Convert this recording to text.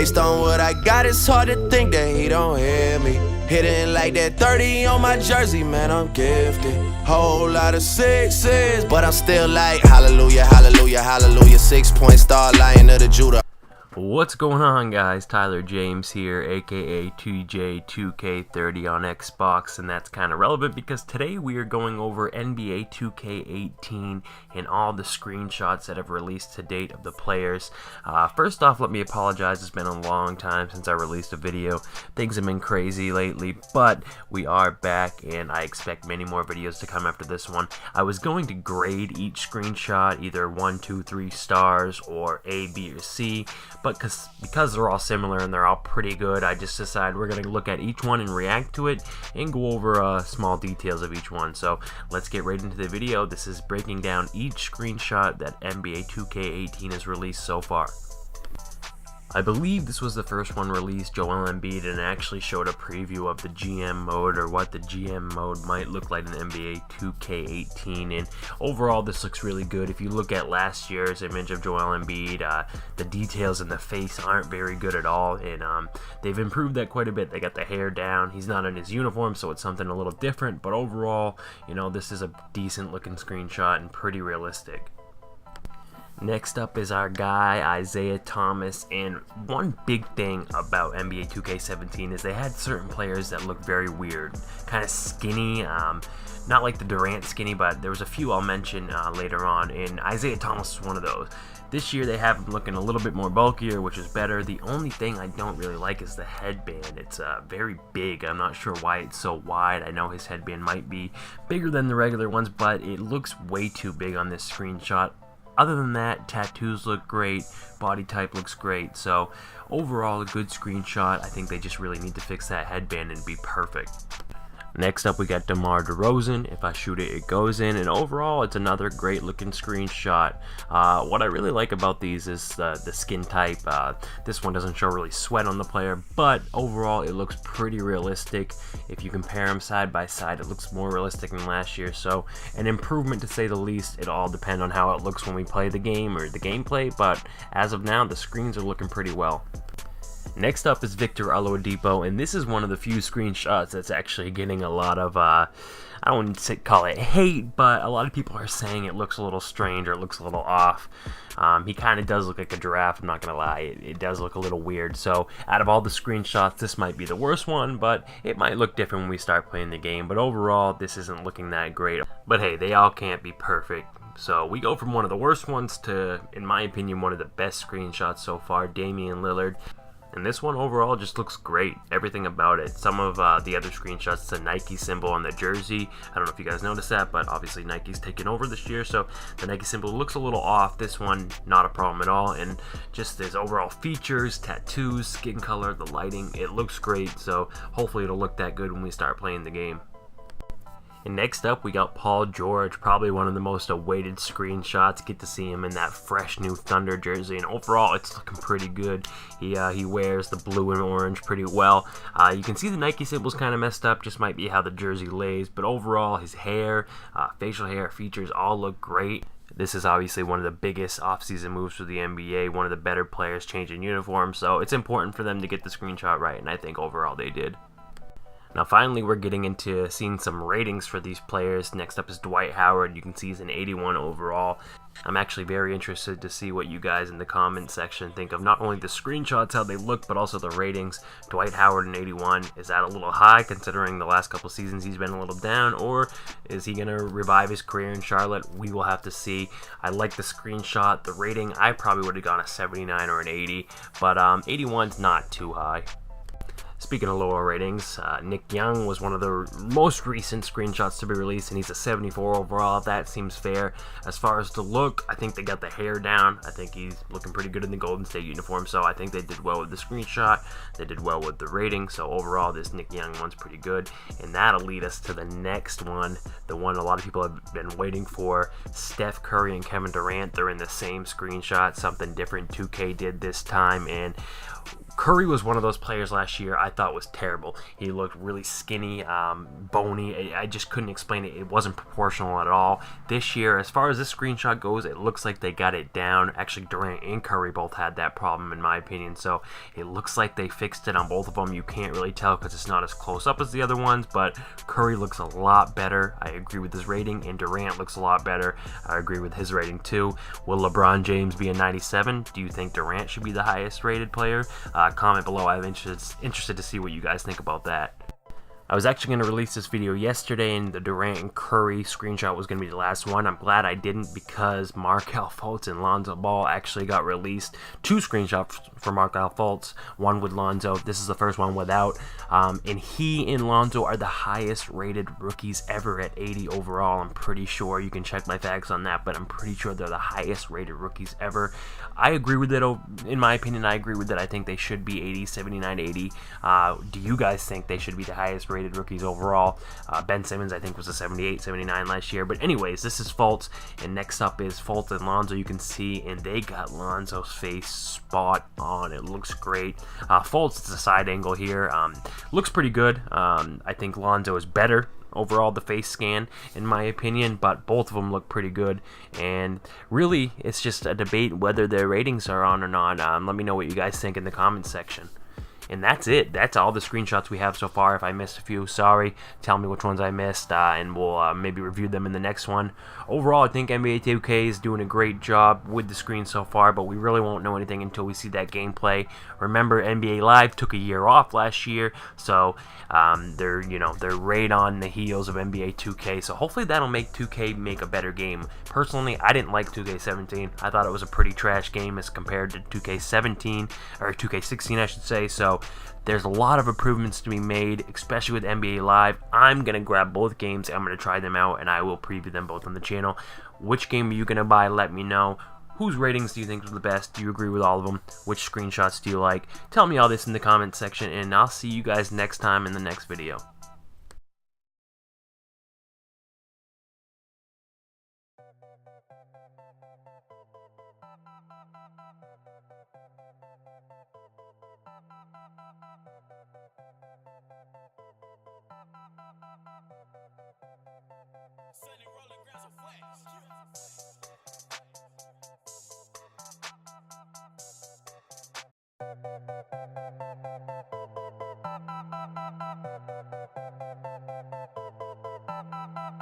Based on what I got, it's hard to think that he don't hear me. Hitting like that 30 on my jersey, man, I'm gifted. Whole lot of sixes, but I'm still like, hallelujah, hallelujah, hallelujah. 6-point star, Lion of the Judah. What's going on, guys? Tyler James here, aka TJ2K30 on Xbox, and that's kind of relevant because today we are going over NBA 2K18 and all the screenshots that have released to date of the players. First off, let me apologize. It's been a long time since I released a video. Things have been crazy lately, but we are back, and I expect many more videos to come after this one. I was going to grade each screenshot, either 1, 2, 3 stars, or A, B, or C. But because they're all similar and they're all pretty good, I just decided we're going to look at each one and react to it and go over small details of each one. So let's get right into the video. This is breaking down each screenshot that NBA 2K18 has released so far. I believe this was the first one released, Joel Embiid, and it actually showed a preview of the GM mode, or what the GM mode might look like in NBA 2K18, and overall this looks really good. If you look at last year's image of Joel Embiid, the details in the face aren't very good at all, and they've improved that quite a bit. They got the hair down. He's not in his uniform, so it's something a little different, but overall, you know, this is a decent looking screenshot and pretty realistic. Next up is our guy, Isaiah Thomas, and one big thing about NBA 2K17 is they had certain players that look very weird, kind of skinny, not like the Durant skinny, but there was a few I'll mention later on, and Isaiah Thomas was one of those. This year they have him looking a little bit more bulkier, which is better. The only thing I don't really like is the headband. It's very big. I'm not sure why it's so wide. I know his headband might be bigger than the regular ones, but it looks way too big on this screenshot. Other than that, tattoos look great, body type looks great, so overall a good screenshot. I think they just really need to fix that headband and be perfect. Next up we got DeMar DeRozan. If I shoot it, it goes in, and overall it's another great looking screenshot. What I really like about these is the skin type. This one doesn't show really sweat on the player, but overall it looks pretty realistic. If you compare them side by side, it looks more realistic than last year, so an improvement to say the least. It'll all depend on how it looks when we play the game or the gameplay, but as of now the screens are looking pretty well. Next up is Victor Oladipo, and this is one of the few screenshots that's actually getting a lot of, I don't want to call it hate, but a lot of people are saying it looks a little strange or it looks a little off. He kind of does look like a giraffe, I'm not going to lie. It does look a little weird, so out of all the screenshots, this might be the worst one, but it might look different when we start playing the game. But overall, this isn't looking that great. But hey, they all can't be perfect. So we go from one of the worst ones to, in my opinion, one of the best screenshots so far, Damian Lillard. And this one overall just looks great, everything about it. Some of the other screenshots, the Nike symbol on the jersey, I don't know if you guys noticed that, but obviously Nike's taken over this year, so the Nike symbol looks a little off. This one, not a problem at all, and just his overall features, tattoos, skin color, the lighting, it looks great, so hopefully it'll look that good when we start playing the game. And next up, we got Paul George, probably one of the most awaited screenshots. Get to see him in that fresh new Thunder jersey, and overall, it's looking pretty good. He wears the blue and orange pretty well. You can see the Nike symbol's kind of messed up, just might be how the jersey lays, but overall, his hair, facial hair, features all look great. This is obviously one of the biggest offseason moves for the NBA, one of the better players changing uniforms, so it's important for them to get the screenshot right, and I think overall they did. Now finally we're getting into seeing some ratings for these players. Next up is Dwight Howard. You can see he's an 81 overall. I'm actually very interested to see what you guys in the comment section think of not only the screenshots, how they look, but also the ratings. Dwight Howard an 81, is that a little high considering the last couple seasons he's been a little down, or is he going to revive his career in Charlotte? We will have to see. I like the screenshot. The rating, I probably would have gone a 79 or an 80, but 81's not too high. Speaking of lower ratings, Nick Young was one of the most recent screenshots to be released, and he's a 74 overall. That seems fair. As far as the look, I think they got the hair down. I think he's looking pretty good in the Golden State uniform, so I think they did well with the screenshot. They did well with the rating, so overall, this Nick Young one's pretty good. And that'll lead us to the next one, the one a lot of people have been waiting for. Steph Curry and Kevin Durant, they're in the same screenshot, something different 2K did this time, and Curry was one of those players last year I thought was terrible. He looked really skinny, bony. I just couldn't explain it. It wasn't proportional at all. This year, as far as this screenshot goes, it looks like they got it down. Actually, Durant and Curry both had that problem in my opinion, so it looks like they fixed it on both of them. You can't really tell because it's not as close up as the other ones, but Curry looks a lot better. I agree with his rating, and Durant looks a lot better. I agree with his rating too. Will LeBron James be a 97? Do you think Durant should be the highest rated player? Comment below. I'm interested to see what you guys think about that. I was actually going to release this video yesterday, and the Durant and Curry screenshot was going to be the last one. I'm glad I didn't, because Markelle Fultz and Lonzo Ball actually got released. 2 screenshots for Markelle Fultz, one with Lonzo. This is the first one without. And he and Lonzo are the highest rated rookies ever at 80 overall. I'm pretty sure. You can check my facts on that, but I'm pretty sure they're the highest rated rookies ever. I agree with it. In my opinion, I agree with it. I think they should be 80, 79, 80. Do you guys think they should be the highest rated rookies overall? Ben Simmons, I think, was a 78, 79 last year. But anyways, this is Fultz, and next up is Fultz and Lonzo. You can see, and they got Lonzo's face spot on. It looks great. Fultz, it's a side angle here. Looks pretty good. I think Lonzo is better overall, the face scan, in my opinion, but both of them look pretty good, and really it's just a debate whether their ratings are on or not. Let me know what you guys think in the comments section. And that's it. That's all the screenshots we have so far. If I missed a few, sorry. Tell me which ones I missed, and we'll maybe review them in the next one. Overall, I think NBA 2K is doing a great job with the screen so far, but we really won't know anything until we see that gameplay. Remember, NBA Live took a year off last year, so they're right on the heels of NBA 2K. So hopefully that'll make 2K make a better game. Personally, I didn't like 2K17. I thought it was a pretty trash game as compared to 2K17 or 2K16, I should say. So there's a lot of improvements to be made, especially with NBA Live. I'm going to grab both games. I'm going to try them out, and I will preview them both on the channel. Which game are you going to buy? Let me know. Whose ratings do you think are the best? Do you agree with all of them? Which screenshots do you like? Tell me all this in the comments section, and I'll see you guys next time in the next video. Sunny rolling grounds of flash.